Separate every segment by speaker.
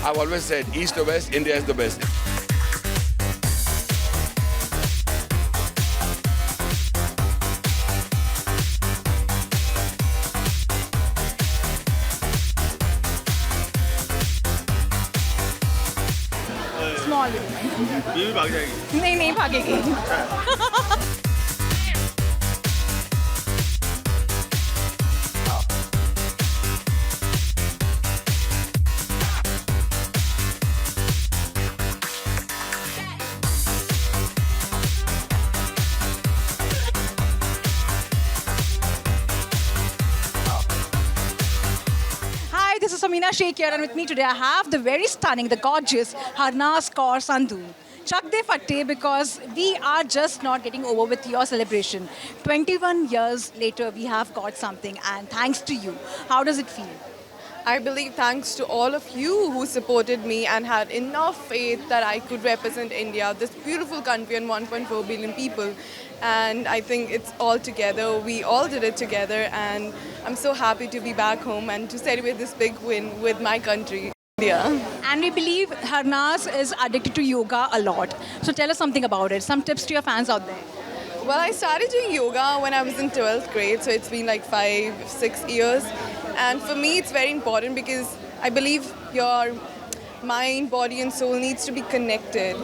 Speaker 1: I've always said, east or west, India is the best.
Speaker 2: Small.
Speaker 3: ये भी भाग जाएगी
Speaker 2: नहीं नहीं भागेगी. Hi, this is Amina Sheikh here, and with me today I have the very stunning, the gorgeous Harnaaz Sandhu. Chak de fatte, because we are just not getting over with your celebration. 21 years later, we have got something, and thanks to you. How does it feel?
Speaker 4: I believe thanks to all of you who supported me and had enough faith that I could represent India, this beautiful country and 1.4 billion people. And I think it's all together. We all did it together, and I'm so happy to be back home and to celebrate this big win with my country, India.
Speaker 2: And we believe Harnaaz is addicted to yoga a lot. So tell us something about it. Some tips to your fans out there.
Speaker 4: Well, I started doing yoga when I was in 12th grade, so it's been like 5-6 years. And for me, it's very important because I believe your mind, body, and soul needs to be connected.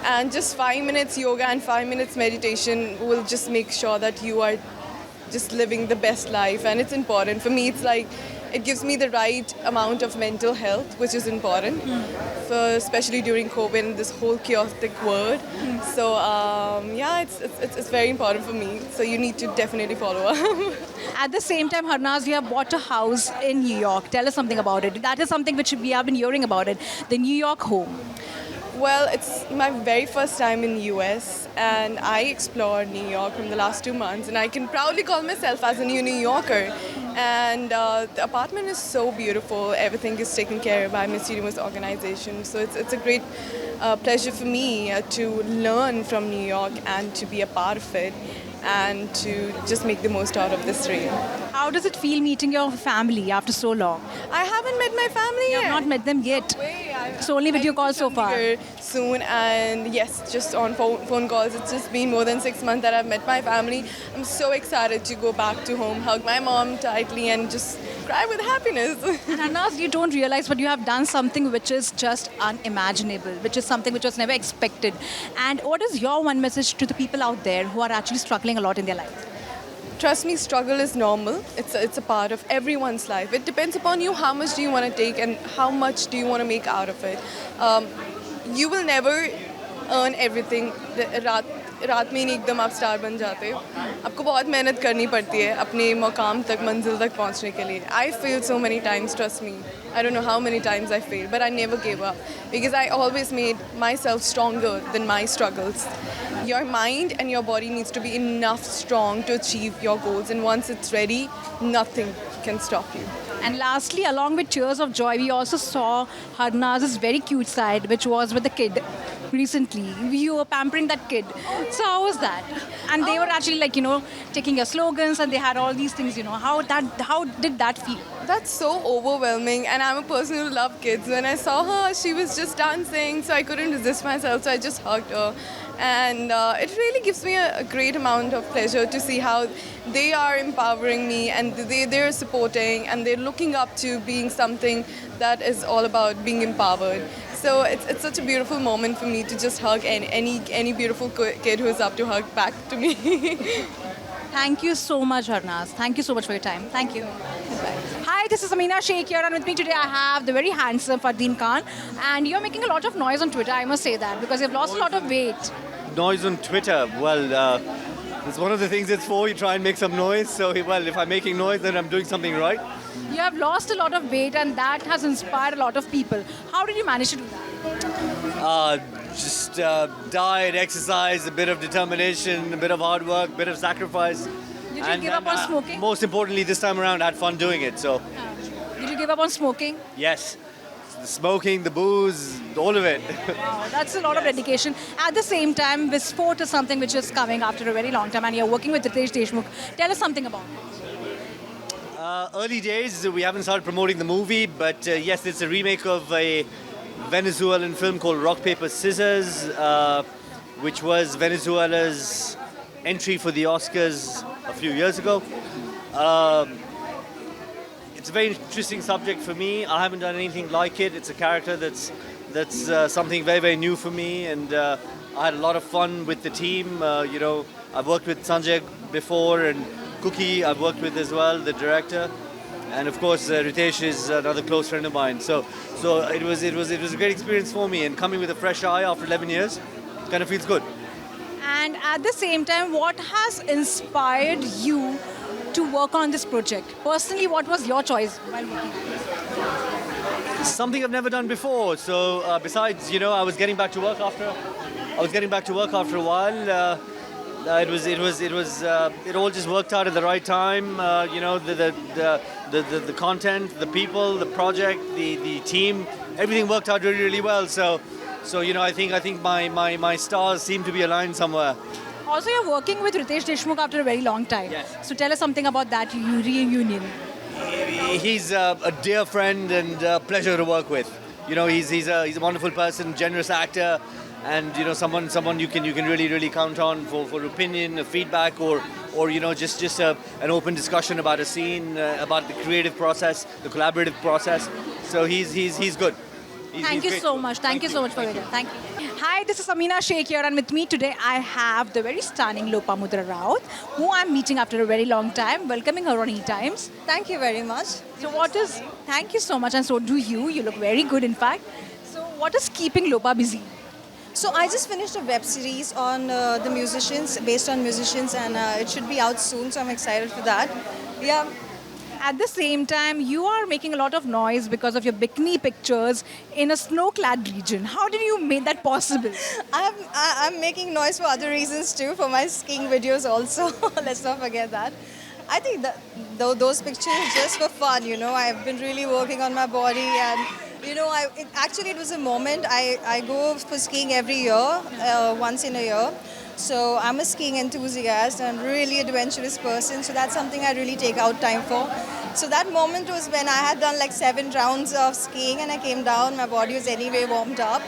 Speaker 4: And just 5 minutes yoga and 5 minutes meditation will just make sure that you are just living the best life. And it's important. For me, it's like it gives me the right amount of mental health, which is important, for especially during COVID and this whole chaotic world. So yeah, it's very important for me. So you need to definitely follow up.
Speaker 2: At the same time, Harnaaz, you have bought a house in New York. Tell us something about it. That is something which we have been hearing about it. The New York home.
Speaker 4: Well, it's my very first time in US, and I explored New York from the last 2 months, and I can proudly call myself as a New Yorker. And the apartment is so beautiful. Everything is taken care of by Miss Universe organization. So it's a great pleasure for me to learn from New York and to be a part of it and to just make the most out of this dream.
Speaker 2: How does it feel meeting your family after so long?
Speaker 4: I haven't met my family
Speaker 2: You
Speaker 4: yet.
Speaker 2: have not met them yet. It's only video calls so far.
Speaker 4: Soon, and yes, just on phone calls. It's just been more than 6 months that I've met my family. I'm so excited to go back to home, hug my mom tightly, and just cry with happiness.
Speaker 2: And Harnaaz, you don't realize, but you have done something which is just unimaginable, which is something which was never expected. And what is your one message to the people out there who are actually struggling a lot in their life?
Speaker 4: Trust me, struggle is normal. It's a part of everyone's life. It depends upon you how much do you want to take and how much do you want to make out of it. You will never earn everything. रात में ही नहीं एकदम आप star बन जाते हो. आपको बहुत मेहनत करनी पड़ती है अपने मुकाम तक, मंजिल तक पहुंचने के लिए. I failed so many times, trust me. I don't know how many times I failed, but I never gave up because I always made myself stronger than my struggles. Your mind and your body needs to be enough strong to achieve your goals, and once it's ready, nothing can stop you.
Speaker 2: And lastly, along with tears of joy, we also saw Harnaaz's very cute side, which was with the kid recently. You were pampering that kid. So how was that? And they were actually like, taking your slogans, and they had all these things, How did that feel?
Speaker 4: That's so overwhelming, and I'm a person who loves kids. When I saw her, she was just dancing, so I couldn't resist myself, so I just hugged her. And it really gives me a great amount of pleasure to see how they are empowering me, and they're supporting, and they're looking up to being something that is all about being empowered. So it's such a beautiful moment for me to just hug any beautiful kid who is up to hug back to me.
Speaker 2: Thank you so much, Harnaaz. Thank you so much for your time. Thank you. Bye. Hi, this is Amina Sheikh here, and with me today I have the very handsome Fardeen Khan. And you're making a lot of noise on Twitter, I must say that, because you've lost a lot of weight.
Speaker 3: Noise on Twitter. Well, it's one of the things it's for. You try and make some noise. So, well, if I'm making noise, then I'm doing something right.
Speaker 2: You have lost a lot of weight, and that has inspired a lot of people. How did you manage to do that?
Speaker 3: Just diet, exercise, a bit of determination, a bit of hard work, a bit of sacrifice.
Speaker 2: Did you give up on smoking?
Speaker 3: Most importantly, this time around, I had fun doing it. So,
Speaker 2: Did you give up on smoking?
Speaker 3: yes, the smoking, the booze, all of it.
Speaker 2: Wow, that's a lot of dedication. At the same time, Visport is something which is coming after a very long time, and you're working with Ritesh Deshmukh. Tell us something about it.
Speaker 3: Early days, we haven't started promoting the movie, but yes, it's a remake of a Venezuelan film called Rock, Paper, Scissors, which was Venezuela's entry for the Oscars a few years ago. It's a very interesting subject for me. I haven't done anything like it. It's a character that's something very, very new for me, and I had a lot of fun with the team. I've worked with Sanjay before, and Cookie I've worked with as well, the director, and of course Ritesh is another close friend of mine. So it was a great experience for me, and coming with a fresh eye after 11 years, kind of feels good.
Speaker 2: And at the same time, what has inspired you to work on this project? Personally, what was your choice while working?
Speaker 3: Something I've never done before. So besides, I was getting back to work after a while. It all just worked out at the right time. The content, the people, the project, the team, everything worked out really, really well. So I think my stars seem to be aligned somewhere.
Speaker 2: Also, you're working with Ritesh Deshmukh after a very long time.
Speaker 3: Yes.
Speaker 2: So tell us something about that reunion.
Speaker 3: He's a dear friend and a pleasure to work with. He's a wonderful person, generous actor, and someone you can really count on for opinion, feedback, or just an open discussion about a scene, about the creative process, the collaborative process. So he's good.
Speaker 2: Thank you so much. Thank you so much for your time. Thank you. Hi, this is Amina Sheikh here, and with me today I have the very stunning Lopamudra Raut, who I'm meeting after a very long time, welcoming her on ETimes.
Speaker 5: Thank you very much.
Speaker 2: So thank you so much, and so do you. You look very good, in fact. So what is keeping Lopa busy?
Speaker 5: So I just finished a web series on the musicians, based on musicians, and it should be out soon, so I'm excited for that. Yeah.
Speaker 2: At the same time, you are making a lot of noise because of your bikini pictures in a snow-clad region. How did you make that possible?
Speaker 5: I'm making noise for other reasons too, for my skiing videos also. Let's not forget that. I think that those pictures just for fun, I've been really working on my body, and it was a moment. I go for skiing every year, once in a year. So I'm a skiing enthusiast and really adventurous person. So that's something I really take out time for. So that moment was when I had done like 7 rounds of skiing and I came down. My body was anyway warmed up.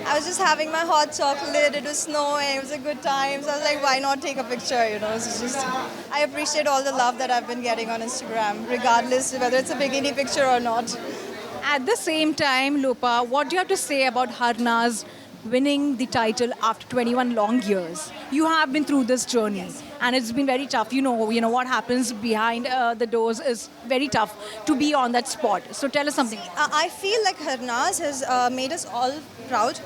Speaker 5: I was just having my hot chocolate. It was snowing. It was a good time. So I was like, why not take a picture? I appreciate all the love that I've been getting on Instagram, regardless whether it's a bikini picture or not.
Speaker 2: At the same time, Lopa, what do you have to say about Harnaaz winning the title after 21 long years? You have been through this journey, and it's been very tough. You know what happens behind the doors is very tough to be on that spot. So tell us something.
Speaker 5: I feel like Harnaaz has made us all proud.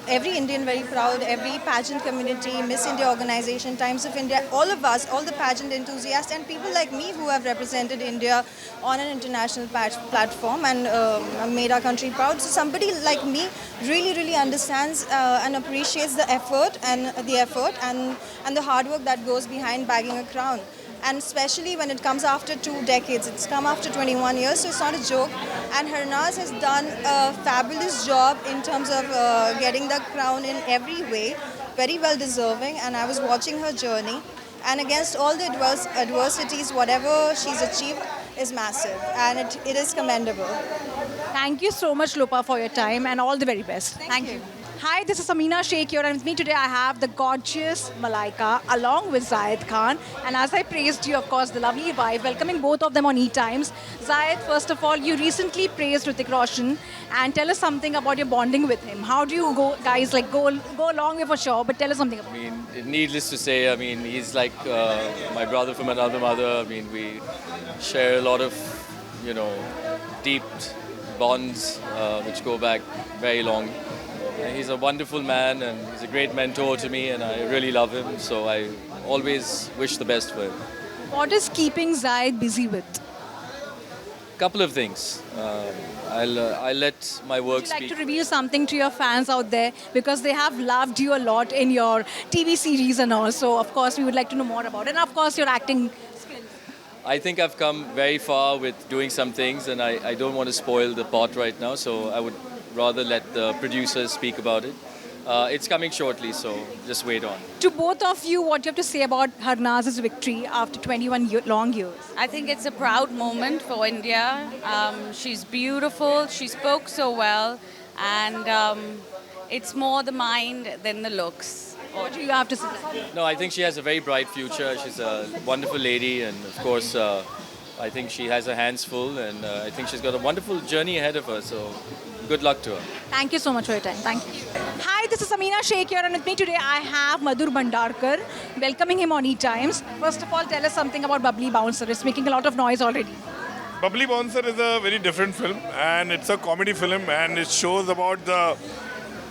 Speaker 5: Every Indian very proud, every pageant community, Miss India organization, Times of India, all of us, all the pageant enthusiasts and people like me who have represented India on an international platform and made our country proud. So somebody like me really understands and appreciates the effort and the hard work that goes behind bagging a crown. And especially when it comes after 2 decades. It's come after 21 years, so it's not a joke. And Harnaaz has done a fabulous job in terms of getting the crown in every way. Very well deserving, and I was watching her journey. And against all the adversities, whatever she's achieved is massive, and it is commendable.
Speaker 2: Thank you so much, Lopa, for your time, and all the very best.
Speaker 5: Thank you.
Speaker 2: Hi, this is Amina Sheikh here, and with me today I have the gorgeous Malaika along with Zayed Khan. And as I praised you, of course, the lovely vibe, welcoming both of them on ETimes. Zayed, first of all, you recently praised Hrithik Roshan, and tell us something about your bonding with him. How do you guys go a long way for sure, but tell us something about him.
Speaker 6: Needless to say, he's like my brother from another mother. We share a lot of, deep bonds which go back very long. He's a wonderful man and he's a great mentor to me, and I really love him, so I always wish the best for him.
Speaker 2: What is keeping Zayed busy with?
Speaker 6: Couple of things. I'll let my work
Speaker 2: Would you like
Speaker 6: speak.
Speaker 2: to reveal something to your fans out there, because they have loved you a lot in your TV series and all, so of course we would like to know more about it, and of course your acting skills.
Speaker 6: I think I've come very far with doing some things, and I don't want to spoil the pot right now, so I would rather let the producers speak about it. It's coming shortly, so just wait on.
Speaker 2: To both of you, what do you have to say about Harnaaz's victory after 21 long years?
Speaker 7: I think it's a proud moment for India. She's beautiful. She spoke so well. and it's more the mind than the looks.
Speaker 2: What do you have to say?
Speaker 6: No, I think she has a very bright future. She's a wonderful lady, and of course, I think she has her hands full, and I think she's got a wonderful journey ahead of her. So, good luck to her.
Speaker 2: Thank you so much for your time. Thank you. Hi, this is Amina Sheikh here, and with me today I have Madhur Bhandarker, welcoming him on ETimes. First of all, tell us something about Bubbly Bouncer. It's making a lot of noise already.
Speaker 8: Bubbly Bouncer is a very different film, and it's a comedy film, and it shows about the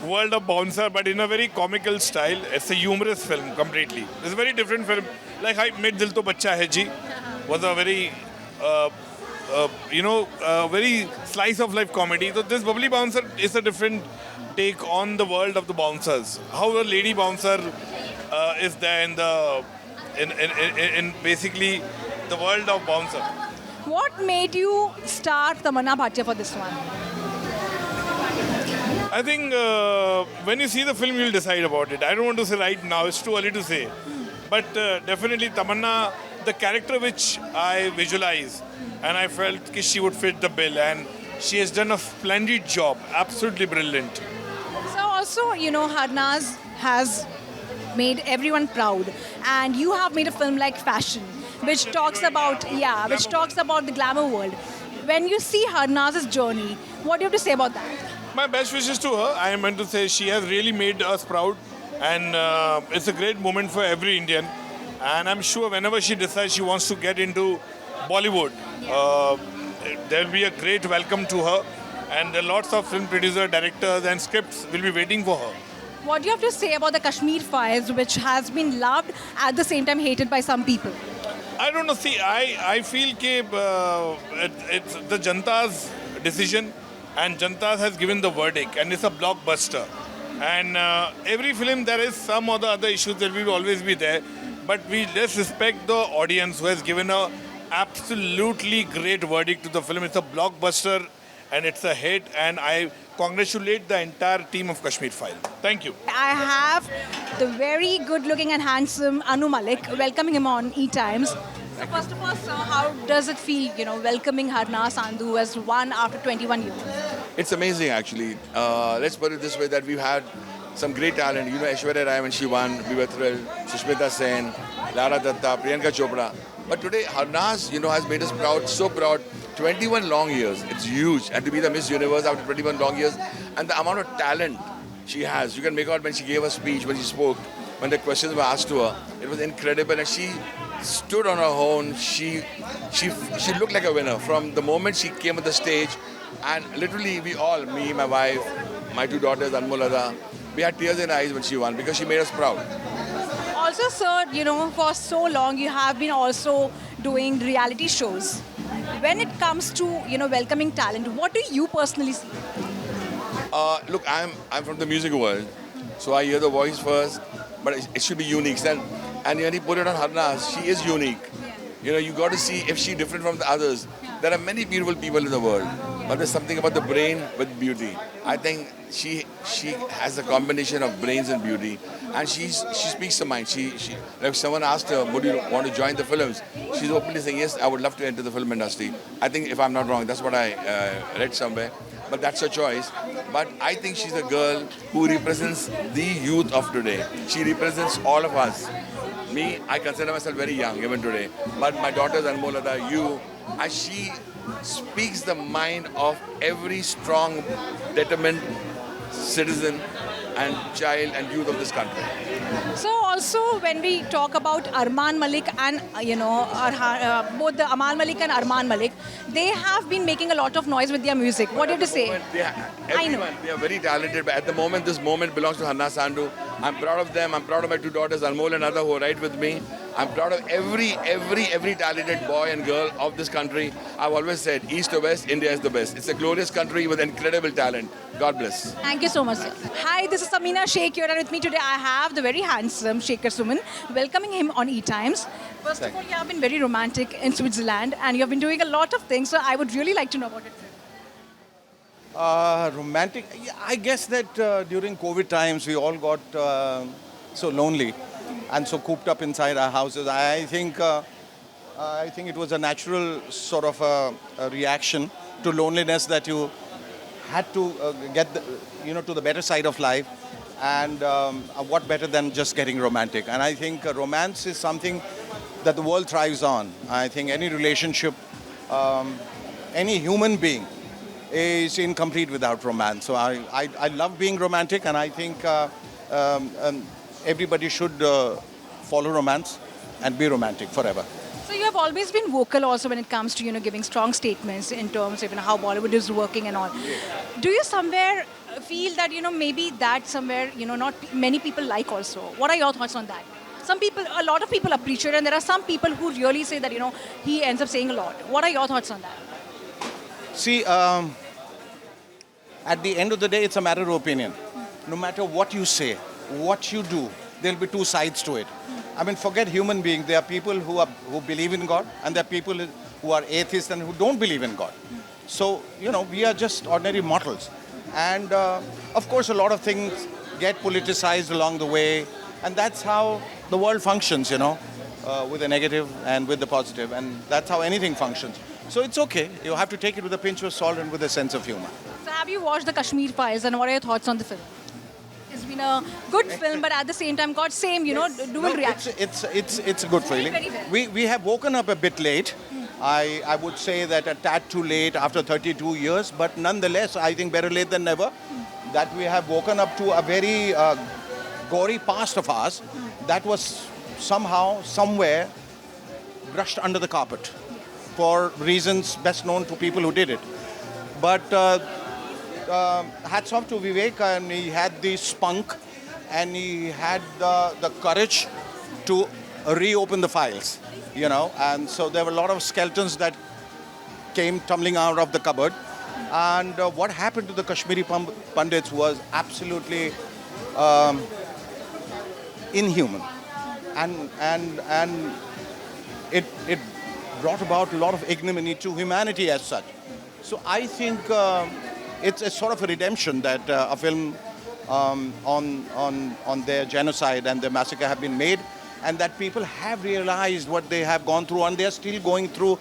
Speaker 8: world of bouncer, but in a very comical style. It's a humorous film completely. It's a very different film. Like I Made Dil To Bacha Hai Ji was a very, very slice of life comedy. So this Bubbly Bouncer is a different take on the world of the bouncers. How a lady bouncer is there in basically the world of bouncer.
Speaker 2: What made you start Tamanna Bhatia for this one?
Speaker 8: I think when you see the film, you'll decide about it. I don't want to say right now. It's too early to say. But definitely Tamanna, the character which I visualize, and I felt that she would fit the bill. And she has done a splendid job. Absolutely brilliant.
Speaker 2: So also, Harnaaz has made everyone proud. And you have made a film like Fashion, which talks about, the glamour world. When you see Harnaaz's journey, what do you have to say about that?
Speaker 8: My best wishes to her. I am meant to say she has really made us proud, and it's a great moment for every Indian. And I'm sure whenever she decides she wants to get into Bollywood, there will be a great welcome to her, and lots of film producers, directors, and scripts will be waiting for her.
Speaker 2: What do you have to say about the Kashmir Files, which has been loved at the same time hated by some people?
Speaker 8: I don't know. See, I feel it's the Janta's decision, and Janta has given the verdict, and it's a blockbuster. And every film, there is some or the other issues that will always be there, but we just respect the audience who has given a absolutely great verdict to the film. It's a blockbuster, and it's a hit, and I congratulate the entire team of Kashmir Files. Thank you.
Speaker 2: I have the very good-looking and handsome Malik, welcoming him on ETimes. So first of all, sir, how does it feel, welcoming Harnaaz Sandhu, who has won after 21 years?
Speaker 1: It's amazing, actually. Let's put it this way, that we've had some great talent. Aishwarya Rai, when she won, we were thrilled. Sushmita Sen, Lara Datta, Priyanka Chopra. But today, Harnaaz, has made us proud, so proud. 21 long years. It's huge. And to be the Miss Universe after 21 long years. And the amount of talent she has. You can make out when she gave a speech, when she spoke, when the questions were asked to her. It was incredible. And she stood on her own. She looked like a winner from the moment she came on the stage. And literally, we all, me, my wife, my two daughters, Anmol, we had tears in our eyes when she won because she made us proud.
Speaker 2: Also, sir, for so long you have been also doing reality shows. When it comes to, welcoming talent, what do you personally see?
Speaker 1: Look, I'm from the music world, so I hear the voice first, but it should be unique. And when you put it on Harnaaz, she is unique. You got to see if she's different from the others. There are many beautiful people in the world, but there's something about the brain with beauty. I think she has a combination of brains and beauty, and she speaks her mind. If someone asked her, would you want to join the films? She's openly saying, yes, I would love to enter the film industry. I think, if I'm not wrong, that's what I read somewhere. But that's her choice. But I think she's a girl who represents the youth of today. She represents all of us. Me, I consider myself very young even today. But my daughters, Anmolada, you, and she speaks the mind of every strong, determined citizen and child and youth of this country.
Speaker 2: So also when we talk about Armaan Malik and both the Amal Malik and Armaan Malik, they have been making a lot of noise with their music. What do you have to say?
Speaker 1: I know. They are very talented, but at the moment, this moment belongs to Harnaaz Sandhu. I'm proud of them. I'm proud of my two daughters, Anmol and Ada, who are right with me. I'm proud of every talented boy and girl of this country. I've always said, east or west, India is the best. It's a glorious country with incredible talent. God bless.
Speaker 2: Thank you so much, sir. Hi, this is Amina Sheikh here, and with me today I have the very handsome Shekhar Suman, welcoming him on ETimes. First of all, you have been very romantic in Switzerland, and you have been doing a lot of things, so I would really like to know about it.
Speaker 9: Romantic. Yeah, I guess that during COVID times we all got so lonely and so cooped up inside our houses. I think it was a natural sort of a reaction to loneliness that you had to get to the better side of life, and what better than just getting romantic? And I think romance is something that the world thrives on. I think any relationship, any human being is incomplete without romance. So I love being romantic, and I think everybody should follow romance and be romantic forever.
Speaker 2: So you have always been vocal also when it comes to giving strong statements in terms of how Bollywood is working and all. Do you somewhere feel that maybe that somewhere not many people like also? What are your thoughts on that? A lot of people appreciate it, and there are some people who really say that he ends up saying a lot. What are your thoughts on that?
Speaker 9: See, at the end of the day, it's a matter of opinion. No matter what you say, what you do, there'll be two sides to it. I mean, forget human beings. There are people who believe in God, and there are people who are atheists and who don't believe in God. So, we are just ordinary mortals. And, of course, a lot of things get politicized along the way. And that's how the world functions, with the negative and with the positive. And that's how anything functions. So it's okay. You have to take it with a pinch of salt and with a sense of humor.
Speaker 2: So have you watched the Kashmir Files, and what are your thoughts on the film? It's been a good film, but at the same time got same, dual reaction.
Speaker 9: It's a good feeling.
Speaker 2: Very well.
Speaker 9: We have woken up a bit late. I would say that a tad too late after 32 years, but nonetheless, I think better late than never, that we have woken up to a very gory past of ours that was somehow, somewhere, brushed under the carpet for reasons best known to people who did it. But hats off to Vivek, and he had the spunk and he had the courage to reopen the files, and so there were a lot of skeletons that came tumbling out of the cupboard. And what happened to the Kashmiri Pandits was absolutely inhuman, and it brought about a lot of ignominy to humanity as such. So I think it's a sort of a redemption that a film on their genocide and their massacre have been made, and that people have realized what they have gone through, and they are still going through,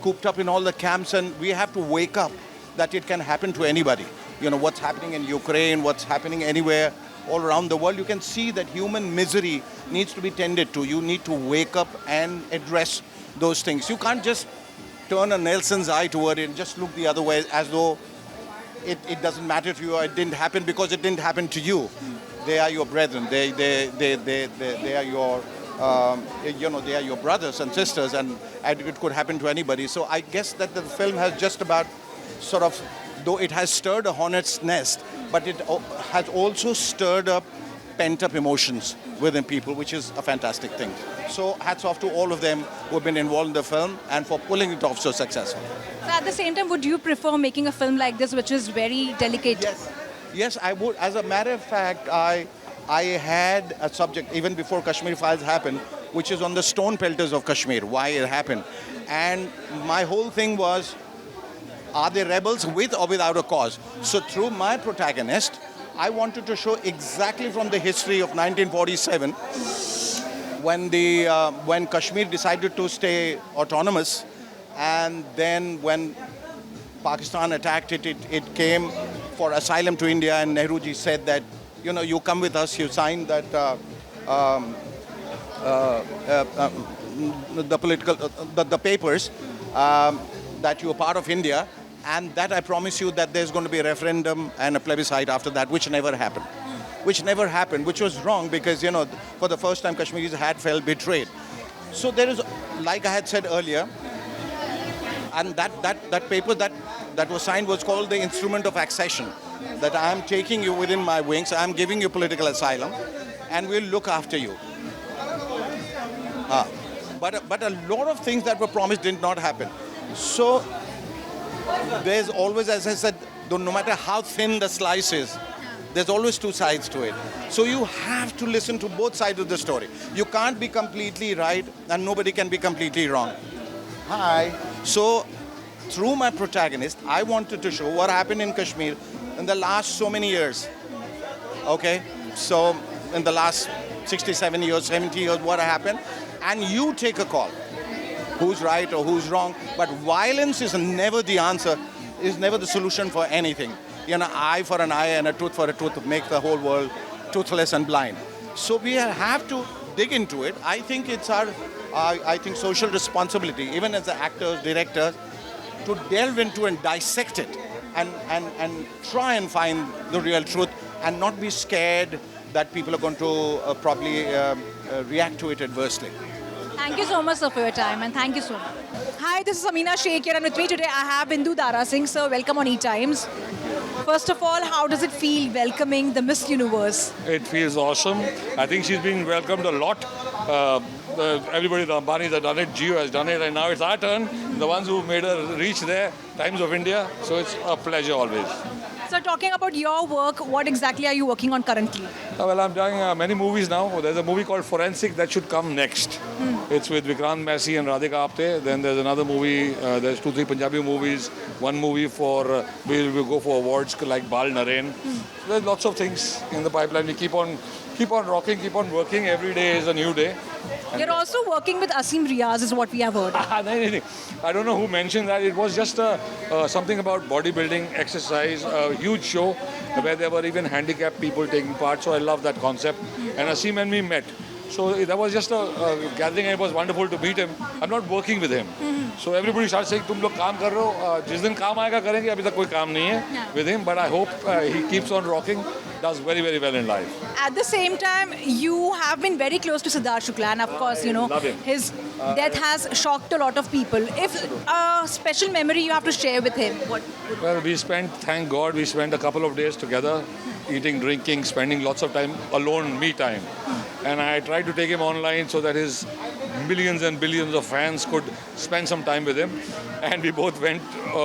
Speaker 9: cooped up in all the camps, and we have to wake up that it can happen to anybody. What's happening in Ukraine, what's happening anywhere all around the world, you can see that human misery needs to be tended to. You need to wake up and address those things. You can't just turn a Nelson's eye toward it and just look the other way as though it doesn't matter to you, or it didn't happen because it didn't happen to you. They are your brethren. They are your they are your brothers and sisters, and it could happen to anybody. So I guess that the film has just about sort of, though it has stirred a hornet's nest, but it has also stirred up pent-up emotions within people, which is a fantastic thing. So hats off to all of them who have been involved in the film and for pulling it off so successfully.
Speaker 2: So at the same time, would you prefer making a film like this, which is very delicate?
Speaker 9: Yes, I would. As a matter of fact, I had a subject even before Kashmir Files happened, which is on the stone pelters of Kashmir, why it happened. And my whole thing was, are they rebels with or without a cause? So through my protagonist, I wanted to show exactly from the history of 1947, when Kashmir decided to stay autonomous, and then when Pakistan attacked it, it came for asylum to India, and Nehruji said that, you come with us, you sign that the papers that you are part of India, and that I promise you that there's going to be a referendum and a plebiscite after that, which never happened. Which was wrong because, for the first time Kashmiris had felt betrayed. So there is, like I had said earlier, and that paper that was signed was called the Instrument of Accession, that I am taking you within my wings, I am giving you political asylum, and we'll look after you. But a lot of things that were promised did not happen. So there's always, as I said, no matter how thin the slice is, there's always two sides to it. So you have to listen to both sides of the story. You can't be completely right, and nobody can be completely wrong. Hi. So through my protagonist, I wanted to show what happened in Kashmir in the last so many years. Okay? So in the last 67 years, 70 years, what happened? And you take a call. Who's right or who's wrong. But violence is never the answer. is never the solution for anything. You know, eye for an eye and a tooth for a tooth make the whole world toothless and blind. So we have to dig into it. I think it's our, I think, social responsibility, even as the actors, directors, to delve into and dissect it and try and find the real truth and not be scared that people are going to probably react to it adversely.
Speaker 2: Thank you so much, sir, for your time, and thank you so much. Hi, this is Amina Sheikh here, and with me today I have Vindu Dara Singh. Sir, welcome on ETimes. First of all, how does it feel welcoming the Miss Universe?
Speaker 10: It feels awesome. I think she's been welcomed a lot. Everybody, the Ambanis have done it, Jio has done it, and now it's our turn. The ones who made her reach there, Times of India. So it's a pleasure always.
Speaker 2: So talking about your work, what exactly are you working on currently?
Speaker 10: Well, I'm doing many movies now. There's a movie called Forensic that should come next. It's with Vikrant Massey and Radhika Apte. Then there's another movie. There's 2-3 Punjabi movies. One movie for we'll go for awards like Bal Naren. There's lots of things in the pipeline. We keep on rocking, keep on working. Every day is a new day.
Speaker 2: You're also working with Asim Riaz, is what we have heard.
Speaker 10: No. I don't know who mentioned that. It was just something about bodybuilding, exercise, a huge show where there were even handicapped people taking part. So I love that concept. And Asim and me met. So that was just a gathering, and it was wonderful to meet him. I'm not working with him. So everybody starts saying, "Tum log kaam kar rahe ho. Jis din kaam aayega karenge. Abhi tak koi kaam nahi hai with him." But I hope he keeps on rocking. Does very, very well in life.
Speaker 2: At the same time, you have been very close to Siddharth Shukla, and of course, you know, his death has shocked a lot of people. If a special memory you have to share with him, what?
Speaker 10: Well, thank God, we spent a couple of days together, eating, drinking, spending lots of time alone, me time. And I tried to take him online so that his millions and billions of fans could spend some time with him. And we both went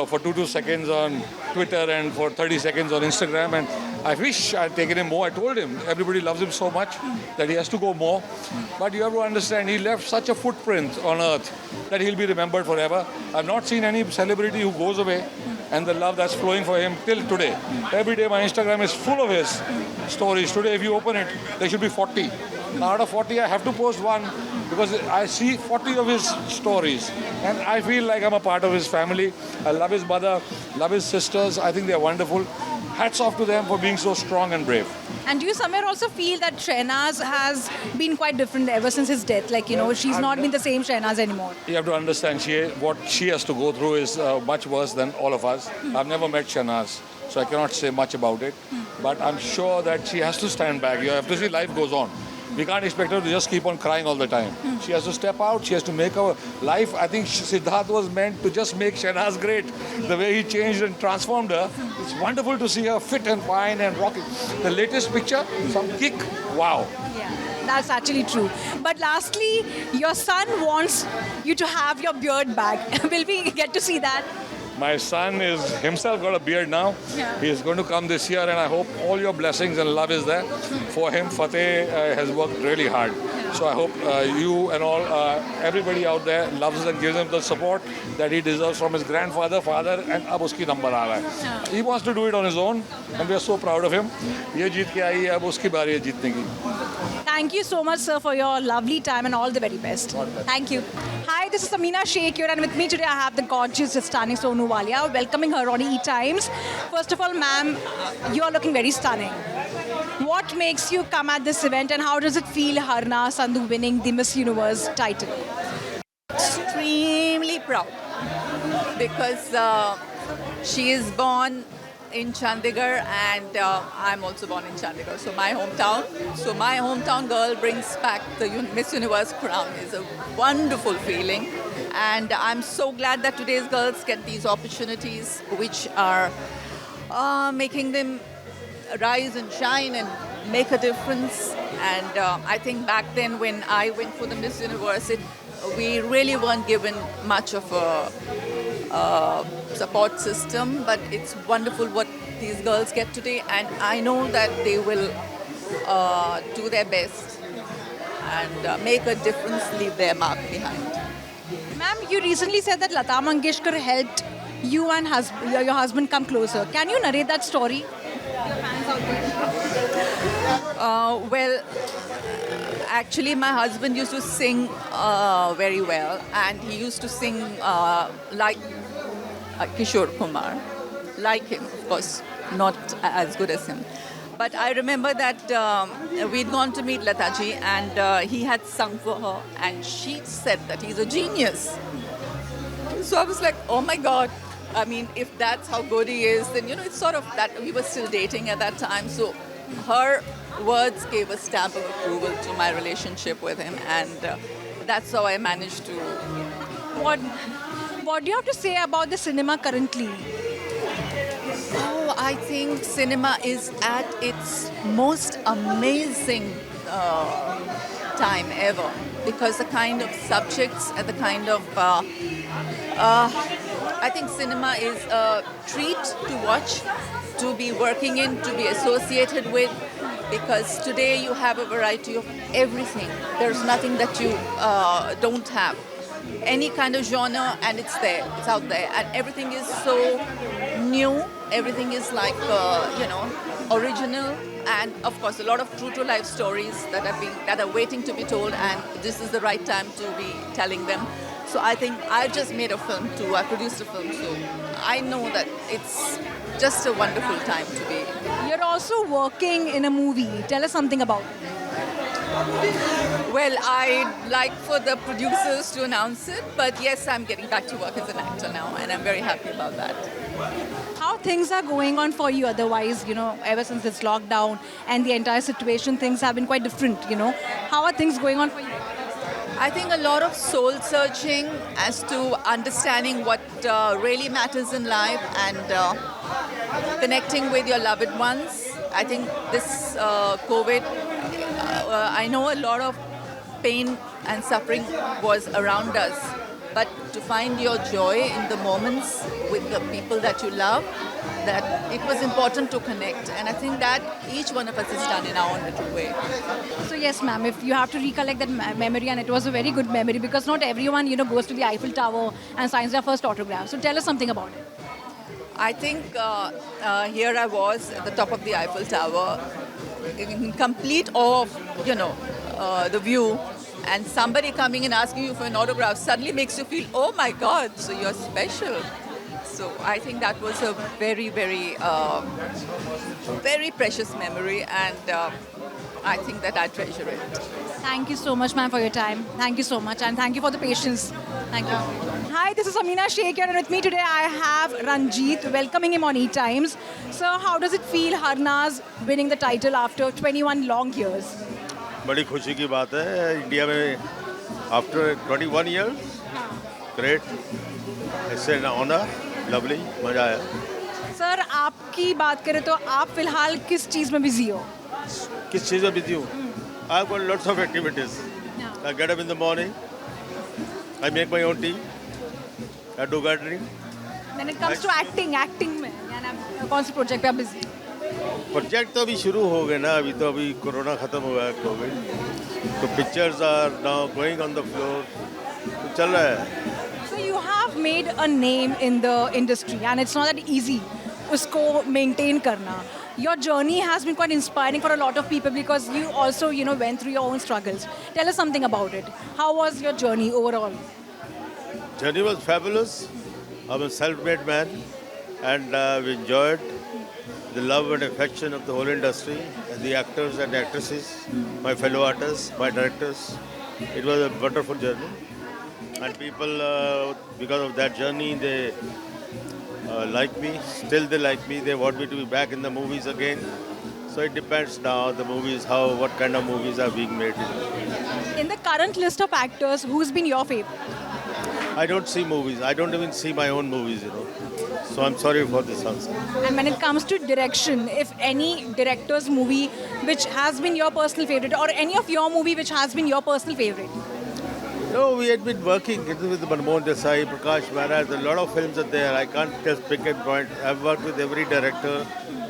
Speaker 10: for 2 seconds on Twitter and for 30 seconds on Instagram. And I wish I'd taken him more. I told him everybody loves him so much that he has to go more. But you have to understand, he left such a footprint on earth that he'll be remembered forever. I've not seen any celebrity who goes away and the love that's flowing for him till today. Every day my Instagram is full of his stories. Today, if you open it, there should be 40. Now, out of 40, I have to post one because I see 40 of his stories. And I feel like I'm a part of his family. I love his mother, love his sisters. I think they're wonderful. Hats off to them for being so strong and brave.
Speaker 2: And do you somewhere also feel that Shehnaz has been quite different ever since his death? Like, you know, she's not been the same Shehnaz anymore.
Speaker 10: You have to understand, what she has to go through is much worse than all of us. I've never met Shehnaz, so I cannot say much about it. But I'm sure that she has to stand back. You have to see life goes on. We can't expect her to just keep on crying all the time. She has to step out. She has to make her life. I think Siddharth was meant to just make Shehnaz great. The way he changed and transformed her, it's wonderful to see her fit and fine and rocking. The latest picture, some kick, wow.
Speaker 2: Yeah, that's actually true. But lastly, your son wants you to have your beard back. Will we get to see that?
Speaker 10: My son is himself got a beard now.
Speaker 2: Yeah.
Speaker 10: He is going to come this year, and I hope all your blessings and love is there for him. Fateh has worked really hard. So I hope you and all, everybody out there loves and gives him the support that he deserves from his grandfather, father, and ab uski number aa raha hai. He wants to do it on his own, and we are so proud of him. Ye jeet ke aayi hai, ab uski baari hai jeetne ki.
Speaker 2: Thank you so much, sir, for your lovely time and all the very best. Thank you. Hi, this is Amina Sheikh here, and with me today I have the gorgeous, stunning Sonu Walia, welcoming her on ETimes. First of all, ma'am, you are looking very stunning. What makes you come at this event, and how does it feel, Harnaaz Sandhu winning the Miss Universe title?
Speaker 11: Extremely proud because she is born in Chandigarh and I'm also born in Chandigarh, so my hometown. So my hometown girl brings back the Miss Universe crown. It's a wonderful feeling, and I'm so glad that today's girls get these opportunities which are making them rise and shine and make a difference. And I think back then when I went for the Miss Universe, we really weren't given much of a support system, but it's wonderful what these girls get today, and I know that they will do their best and make a difference, leave their mark behind.
Speaker 2: Ma'am, you recently said that Lata Mangeshkar helped you and your husband come closer. Can you narrate that story?
Speaker 11: Well, actually my husband used to sing very well, and he used to sing like Kishore Kumar. like him, of course, not as good as him. But I remember that we'd gone to meet Lataji and he had sung for her and she said that he's a genius. So I was like, oh my God. I mean, if that's how good he is, then, it's sort of that we were still dating at that time. So her words gave a stamp of approval to my relationship with him. And that's how I managed to...
Speaker 2: What do you have to say about the cinema currently?
Speaker 11: Oh, I think cinema is at its most amazing time ever, because the kind of subjects and the kind of I think cinema is a treat to watch, to be working in, to be associated with, because today you have a variety of everything. There's nothing that you don't have. Any kind of genre, and it's there, it's out there, and everything is so new. Everything is like original, and of course a lot of true to life stories that are waiting to be told, and this is the right time to be telling them. So I think I just made a film too. I produced a film, so I know that it's just a wonderful time to be.
Speaker 2: You're also working in a movie. Tell us something about it.
Speaker 11: Well, I'd like for the producers to announce it, but yes, I'm getting back to work as an actor now, and I'm very happy about that.
Speaker 2: How things are going on for you otherwise, ever since this lockdown and the entire situation, things have been quite different, How are things going on for you?
Speaker 11: I think a lot of soul searching as to understanding what really matters in life and connecting with your loved ones. I think this COVID, I know a lot of pain and suffering was around us, but to find your joy in the moments with the people that you love, that it was important to connect. And I think that each one of us has done in our own little way.
Speaker 2: So yes, ma'am, if you have to recollect that memory, and it was a very good memory, because not everyone, goes to the Eiffel Tower and signs their first autograph. So tell us something about it.
Speaker 11: I think here I was at the top of the Eiffel Tower, in complete awe of, the view, and somebody coming and asking you for an autograph suddenly makes you feel, oh my God, so you're special. So I think that was a very, very, very precious memory, and I think that I treasure it.
Speaker 2: Thank you so much, ma'am, for your time. Thank you so much, and thank you for the patience. Thank you. Hi, this is Shekhar, and with me today I have Ranjeet, welcoming him on ETimes. So how does it feel, Harnaaz winning the title after 21 long years?
Speaker 12: बड़ी खुशी की बात है India में after 21 years great it's an honour lovely मजा आया
Speaker 2: sir आपकी बात करें तो आप फिलहाल किस चीज़ में बिजी हो
Speaker 12: किस चीज़ में बिजी हूँ I have got lots of activities I get up in the morning I make my own tea I do gardening
Speaker 2: when it comes to acting में यानी कौन से प्रोजेक्ट पे आप बिजी
Speaker 12: प्रोजेक्ट तो अभी शुरू हो गए ना अभी कोरोना ख़त्म हुआ है कोविड तो pictures are now going on the floor तो चल रहा है
Speaker 2: So you have made a name in the industry and it's not that easy उसको maintain करना. Your journey has been quite inspiring for a lot of people because you also went through your own struggles. Tell us something about it. How was your journey overall?
Speaker 12: Journey was fabulous. I'm a self-made man and we enjoyed the love and affection of the whole industry, and the actors and actresses, my fellow artists, my directors. It was a wonderful journey. And people, because of that journey, they like me. Still they like me. They want me to be back in the movies again. So it depends now, the movies, what kind of movies are being made.
Speaker 2: In the current list of actors, who's been your favorite?
Speaker 12: I don't see movies. I don't even see my own movies, So I'm sorry for this answer.
Speaker 2: And when it comes to direction, if any director's movie which has been your personal favorite or any of your movie which has been your personal favorite?
Speaker 12: No, we had been working with Manmohan Desai, Prakash Maharaj, a lot of films are there. I can't just pick and point. I've worked with every director,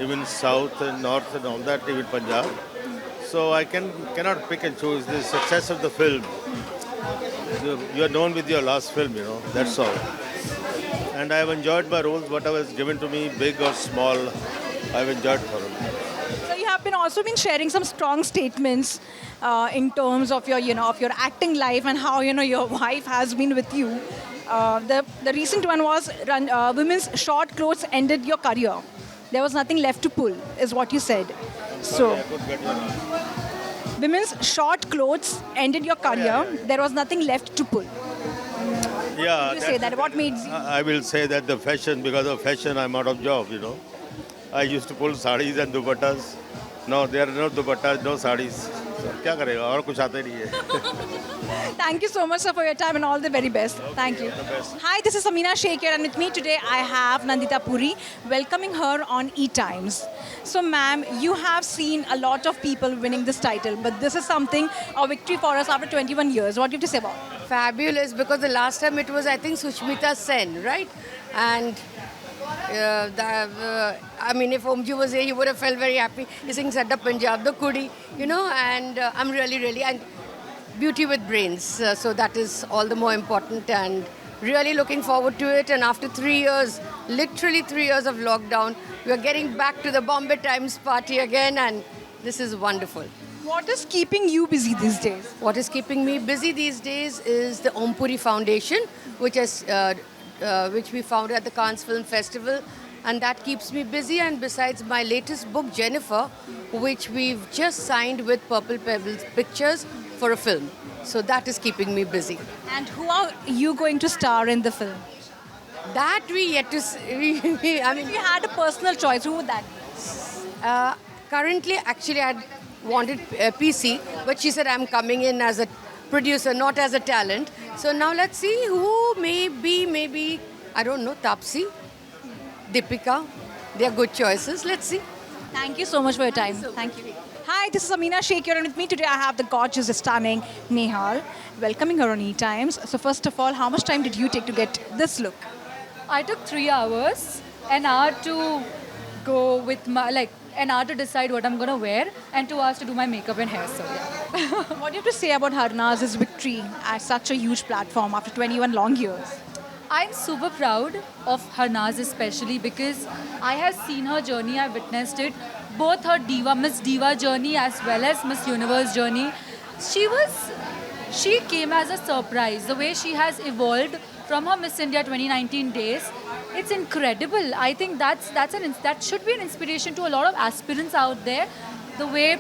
Speaker 12: even South and North and all that, even Punjab. So I cannot pick and choose the success of the film. You are known with your last film, that's all. And I have enjoyed my roles, whatever is given to me, big or small, I've enjoyed thoroughly.
Speaker 2: So you have also been sharing some strong statements in terms of your, of your acting life and how, your wife has been with you. The recent one was women's short clothes ended your career. There was nothing left to pull, is what you said. So, women's short clothes ended your career. There was nothing left to pull.
Speaker 12: Yeah.
Speaker 2: You say that. What made you?
Speaker 12: I will say that the fashion, because of fashion, I'm out of job, I used to pull sarees and dupattas. No, there are no dupattas, no sarees. So, क्या करेगा और कुछ आता नहीं है.
Speaker 2: Thank you so much, sir, for your time and all the very best. Thank you. Hi, this is Amina Sheikh here, and with me today I have Nandita Puri, welcoming her on ETimes. So, ma'am, you have seen a lot of people winning this title, but this is something, a victory for us after 21 years. What do you have to say about it?
Speaker 13: Fabulous, because the last time it was, I think, Sushmita Sen, right? And I mean, if Omji was here, he would have felt very happy. He sings Sadda Punjab, the Kudi, and I'm really, and beauty with brains. So that is all the more important, and really looking forward to it. And after 3 years, literally 3 years of lockdown, we are getting back to the Bombay Times party again, and this is wonderful.
Speaker 2: What is keeping you busy these days?
Speaker 13: What is keeping me busy these days is the Om Puri Foundation, which we founded at the Cannes Film Festival, and that keeps me busy. And besides my latest book, Jennifer, which we've just signed with Purple Pebbles Pictures for a film. So that is keeping me busy.
Speaker 2: And who are you going to star in the film?
Speaker 13: That we yet to see. I mean,
Speaker 2: if you had a personal choice, who would that be?
Speaker 13: Currently, actually, I wanted PC, but she said I'm coming in as a producer, not as a talent. So now let's see who maybe, I don't know, Tapsi, Deepika. They are good choices. Let's see.
Speaker 2: Thank you so much for your time. Thank you. Hi, this is Amina Sheikh here, and with me today I have the gorgeous, stunning Nehal, welcoming her on ETimes. So first of all, how much time did you take to get this look?
Speaker 14: I took 3 hours, an hour to go with an hour to decide what I'm going to wear, and 2 hours to do my makeup and hair. So yeah.
Speaker 2: What do you have to say about Harnaaz's victory at such a huge platform after 21 long years?
Speaker 14: I'm super proud of Harnaaz especially because I have seen her journey, I've witnessed it, both her Miss Diva journey as well as Miss Universe journey. She came as a surprise. The way she has evolved from her Miss India 2019 days, it's incredible. I think that should be an inspiration to a lot of aspirants out there. The way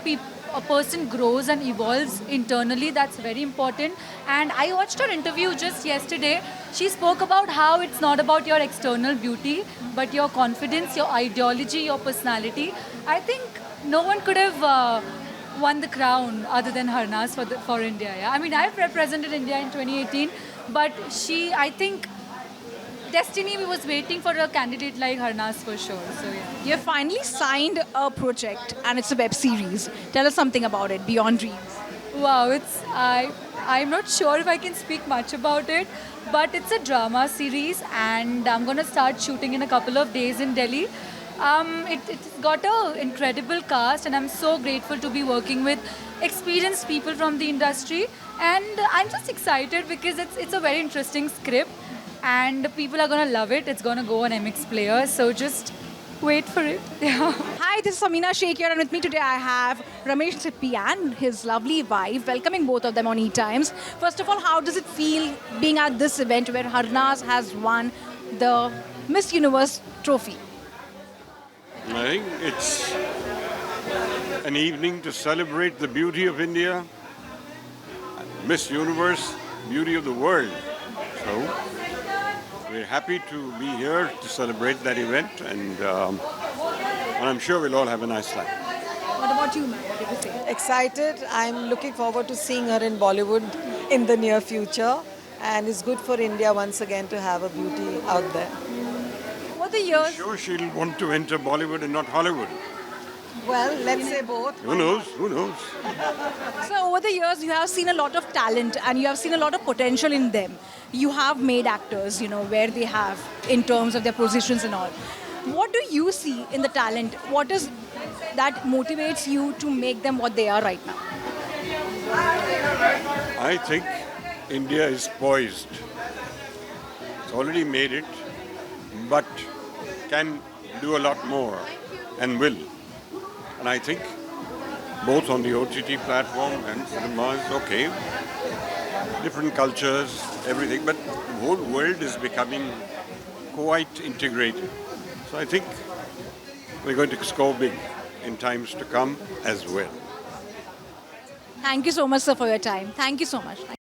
Speaker 14: a person grows and evolves internally, that's very important. And I watched her interview just yesterday. She spoke about how it's not about your external beauty, but your confidence, your ideology, your personality. I think no one could have won the crown other than Harnaaz for India. Yeah? I mean, I've represented India in 2018, but I think destiny was waiting for a candidate like Harnaaz for sure. So yeah.
Speaker 2: You have finally signed a project, and it's a web series. Tell us something about it, Beyond Dreams.
Speaker 14: Wow, I'm not sure if I can speak much about it, but it's a drama series, and I'm going to start shooting in a couple of days in Delhi. It's got an incredible cast, and I'm so grateful to be working with experienced people from the industry. And I'm just excited because it's a very interesting script, and people are going to love it. It's going to go on MX Player, so just wait for it. Yeah.
Speaker 2: Hi, this is Amina Sheikh here, and with me today I have Ramesh, Sippy and his lovely wife, welcoming both of them on ETimes. First of all, how does it feel being at this event where Harnaaz has won the Miss Universe trophy?
Speaker 15: I think it's an evening to celebrate the beauty of India, Miss Universe, beauty of the world. So we're happy to be here to celebrate that event, and I'm sure we'll all have a nice time.
Speaker 2: What about you, ma'am? What did you say?
Speaker 16: Excited. I'm looking forward to seeing her in Bollywood in the near future, and it's good for India once again to have a beauty out there.
Speaker 2: What the years?
Speaker 15: I'm sure she'll want to enter Bollywood and not Hollywood.
Speaker 16: Well, let's say both.
Speaker 15: Who knows? Who knows?
Speaker 2: So over the years, you have seen a lot of talent and you have seen a lot of potential in them. You have made actors, where they have in terms of their positions and all. What do you see in the talent? What is that motivates you to make them what they are right now?
Speaker 15: I think India is poised. It's already made it, but can do a lot more and will. And I think both on the OTT platform and cinema is okay. different cultures, everything. But the whole world is becoming quite integrated. So I think we're going to score big in times to come as well.
Speaker 2: Thank you so much, sir, for your time. Thank you so much.